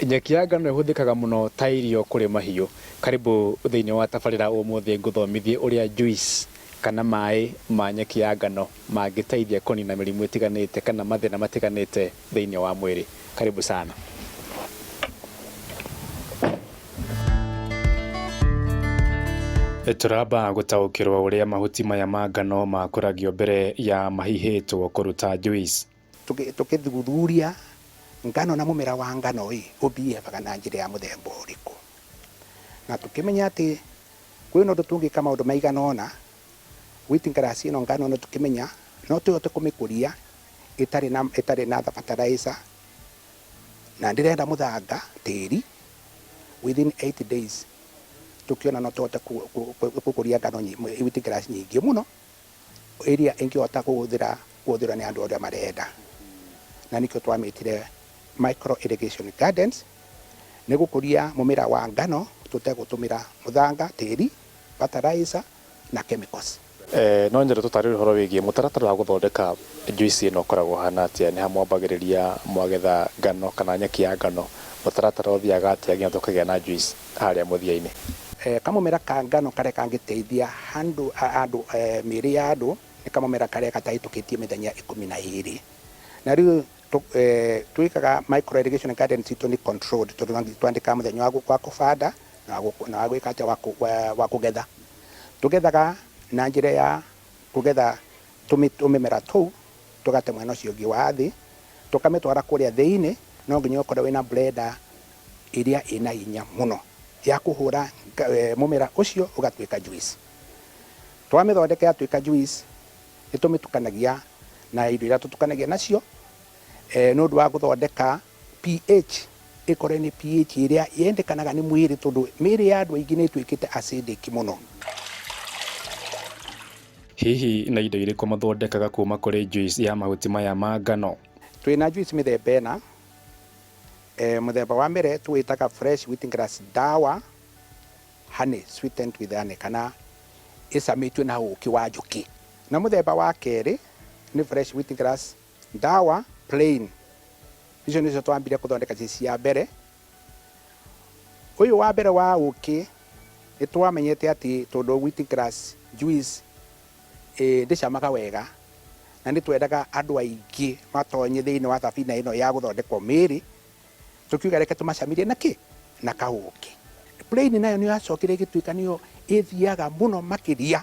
Nyeki ya ngano ĩhũthĩkaga mũno ta irio kũrĩ mahiũ. Karibu thĩinĩ wa tabarĩra ũmũthĩ ngũthomithie ũrĩa juice kana maĩ ma nyeki ya ngano mangĩteithia kũnina mĩrimũ ĩtiganĩte kana mathĩna matiganĩte thĩinĩ wa mwĩrĩ. Karibu sana. Tũramba gũtaũkĩrwo ũrĩa mahuti maya ma ngano makũragio mbere ya mahihĩtwo kũruta juice. Tukithuthuria ngano na mumera wa ngano ũthiaga na njĩra ya mũthemba ũrĩkũ, na tukimenya atĩ kwĩna ũndũ tũngĩka maũndũ maigana ũna wheat grass ĩno ngano no tukimenya no tũhote kũmĩkũria ĩtarĩ na fertilizer na ndĩrenda mũthanga tĩri within 8 days tukiona no tũhote gũkũria ngano wheat grass nyingĩ mũno ĩrĩa ĩngĩhota kũhũthĩra nĩ andũ arĩa marenda, na nĩkĩo twamĩtire micro irrigation gardens nĩ gũkũria mũmera wa ngano tũtegũtũmĩra mũthanga tĩri fertilizer na chemicals. No njĩra tũtarĩrie ũhoro wĩgiĩ mũtaratara wa gũthondeka juice ĩno ũkoragwo hana atĩa, nĩ ha mwambagĩrĩria mwagetha ngano kana nyeki ya ngano, mũtaratara ũthiaga atĩa nginya tũkagĩa na juice harĩa mũthia-inĩ? Kamũmera ka ngano karĩa kangĩteithia mĩĩrĩ ya andũ nĩ kamũmera karĩa gatahĩtũkĩtie mĩthenya 12, na rĩu twĩkaga micro irrigation gardens itũ nĩ controlled tondũ twandĩka mũthenya wa kũbanda na wa gwĩka atĩa wa kũgetha. Tũgethaga na njĩra ya kũgetha tũmĩmera tũu tũgate mwena ũcio ũngĩ wa thĩ tũkamĩtwara kũrĩa thĩinĩ, no nginya ũkorwo wĩna blender ĩrĩa ĩna hinya mũno ya kũhũra mũmera ũcio ũgatuĩka juice. Twamĩthondeka yatuĩka juice nĩtũmĩtukanagia na indo iria tũtukanagia nacio nĩ ũndũ wa gũthondeka pH ĩkorwo nĩ pH ĩrĩa yendekanaga nĩ mwĩrĩ, tondũ mĩĩrĩ ya andũ aingĩ nĩ ĩtuĩkĩte acidic mũno. Hihi na indo irĩkũ mathondekaga kuma kũrĩ juice ya mahuti maya ma ngano? Twĩna juice mĩthemba ĩna. Mũthemba wa mbere twĩtaga fresh wheat grass dawa honey, sweetened with honey, kana ĩcamĩtio na ũũkĩ wa njũkĩ. Na mũthemba wa kerĩ nĩ fresh wheat grass dawa plain. Icio nĩcio twambire kũthondeka juice ya mbere. Ũyũ wa mbere wa ũũkĩ nĩ twamenyete atĩ tondũ wheat grass juice ndĩcamaga wega na nĩ twendaga andũ aingĩ matonye thĩinĩ wa thabina ĩno ya gũthondekwo mĩĩrĩ, tũkiuga reke tũmacamirie na kaũũkĩ. Plain nayo nĩ yacokire ĩgĩtuĩka nĩyo ĩthiaga mũno makĩria,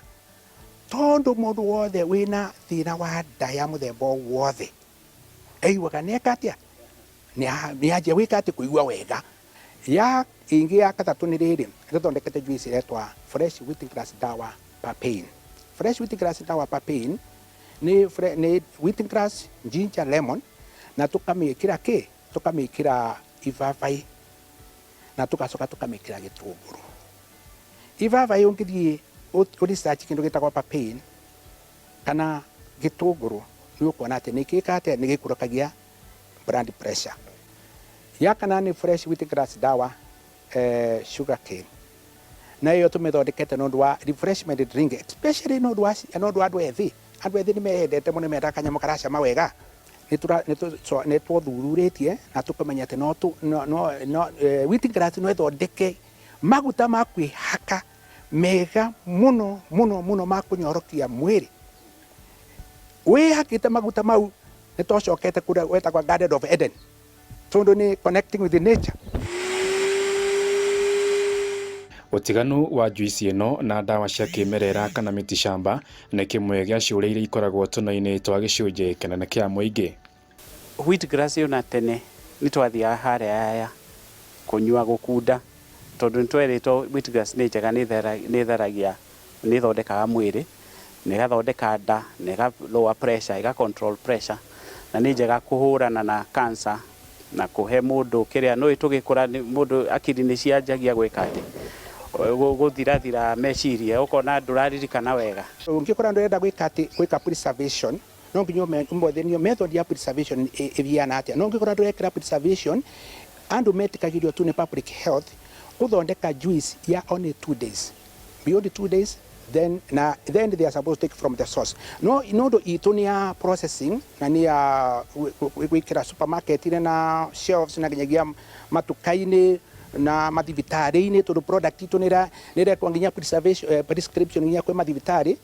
tondũ mũndũ wothe wĩna thĩna wa nda ya mũthemba o wothe aiguaga nĩeka atĩa, nĩanjia gwĩka atĩ kũigua wega. Ingĩ ya gatatũ nĩ rĩrĩ, nĩtũthondekete juice ĩretwa fresh wheat grass dawa papain. Fresh wheat grass dawa papain nĩ wheat grass, ginger, lemon, na tũkamĩkĩra tũkamĩkĩra ibabaĩ na tũgacoka tũkamĩkĩra gĩtũngũrũ. Ibabaĩ ũngĩthiĩ research kĩndũ gĩtagwo papain kana gĩtũngũrũ nĩ ũkuona atĩ nĩ gĩkũrũkagia blood pressure. Ya kana nĩ fresh wheat grass dawa sugar cane, na ĩyo tũmĩthondekete nĩ ũndũ wa refreshment drink, especially nĩ ũndũ wa andũ ethĩ. Andũ ethĩ nĩ mendete mũno, mendaga kanyamũ karacama wega. Nĩ twathururĩtie na tũkamenya atĩ wheat grass no ĩthondeke maguta ma kwĩhaka mega mũno mũno mũno ma kũnyorokia mwĩrĩ. Wĩhakĩte maguta mau nĩ twacokete kũrĩa wetagwo Garden of Eden, tondũ nĩ connecting with nature. Ũtiganu wa juice ĩno na ndawa cia kĩmerera kana miti shamba nĩ kĩmwe gĩa ciũria iria ikoragwo tũno-inĩ twa gĩcunjĩ kĩnene kĩa mũingĩ. Wheat grass yona tene nĩ twathiaga harĩa yaya kũnyua gũkunda, tondũ nĩ twerĩtwo wheat grass nĩ njega, nĩ ĩthondekaga mwĩrĩ, nĩ ĩgathondeka nda, na ĩga lower pressure, ĩga control pressure, na nĩ njega kũhũrana na cancer na kũhe mũndũ kĩrĩa no tũgĩkũra mũndũ akiri nĩ cianjagia gwĩka atĩ gũthirathira meciria, ũkona ndũraririkana wega. Ũngĩkora ndũrenda gwĩka preservation, no nginya ũmũthĩnio method ya preservation ĩthiana atĩa. No ũngĩkora ndũrekĩra preservation, andũ metikagĩrio tu nĩ public health gũthondeka juice ya only 2 days. Beyond 2 days then they are supposed to take from the source. No inondo itu ni ya processing na ni ya wikira supermarket ine na shelves na ginyagia matukaini na mathibitari-ini tondu product itu nira twanginya prescription nginya kwi mathibitari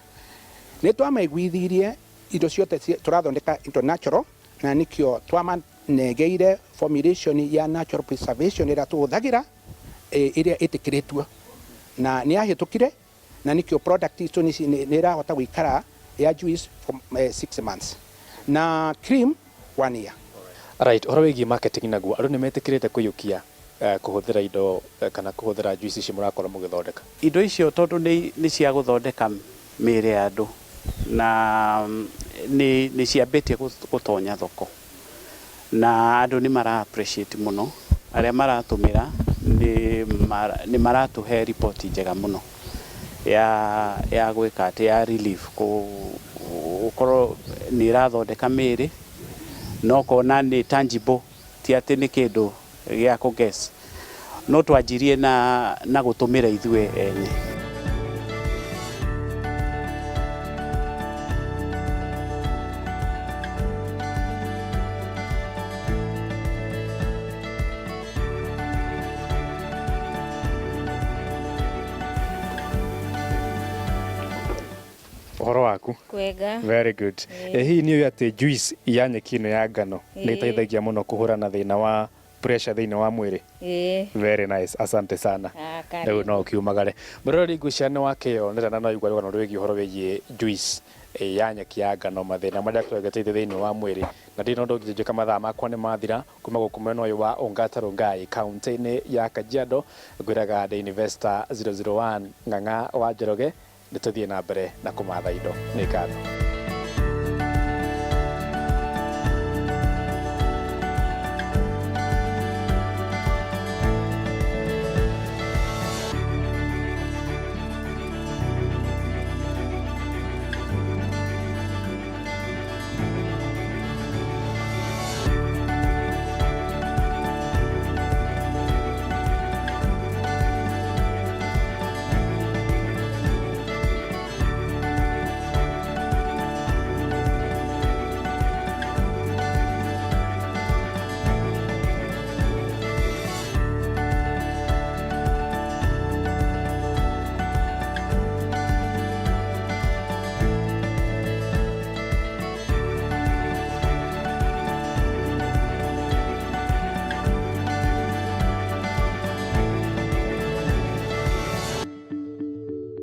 ni twamaiguithirie indo ciothe turathondeka into natural na nikio twamanegeire formulation ya natural preservation ira tuhuthagira iria itikiritwo na ni ahitukire na nikio product itu ni irahota gwikara ya juice for 6 months na cream 1 year. Right, horo wigi marketing naguo andu ni metikirite kuyukia kuhuthira indo kana kuhuthira juice ici murakorwo mugithondeka. Indo icio tondu ni cia guthondeka mĩĩrĩ ya andu na ni ciambitie gutonya thoko na andu ni mara appreciate muno aria maratumira ni maratuhe report njega muno ya gwika ati ya relief ukorwo ni irathondeka mĩĩrĩ no kona ni tangible ti ati ni kindu gia ku guess no twanjirie na gutumira ithue ene. Horo waku? Kwega. Very good. Hii ni ati juice ya nyeki ino ya ngano ni iteithagia muno kuhurana thina wa pressure thini wa mwiri. Very nice. Asante sana. Leo no kiumagare. Murori nguciane wakionera no igwa no rwegi horo wegie juice ya nyeki ya ngano mathina maria twegeteithia thini wa mwiri na ndino ndongije mathaa makwa ni mathira kuma gukumeno uyu wa Ongata Rongai county-ini ya Kajiado gwiraga The Investor 001 Ng'ang'a wa Njoroge nituthie na mbere na kumatha indo ni ngatho.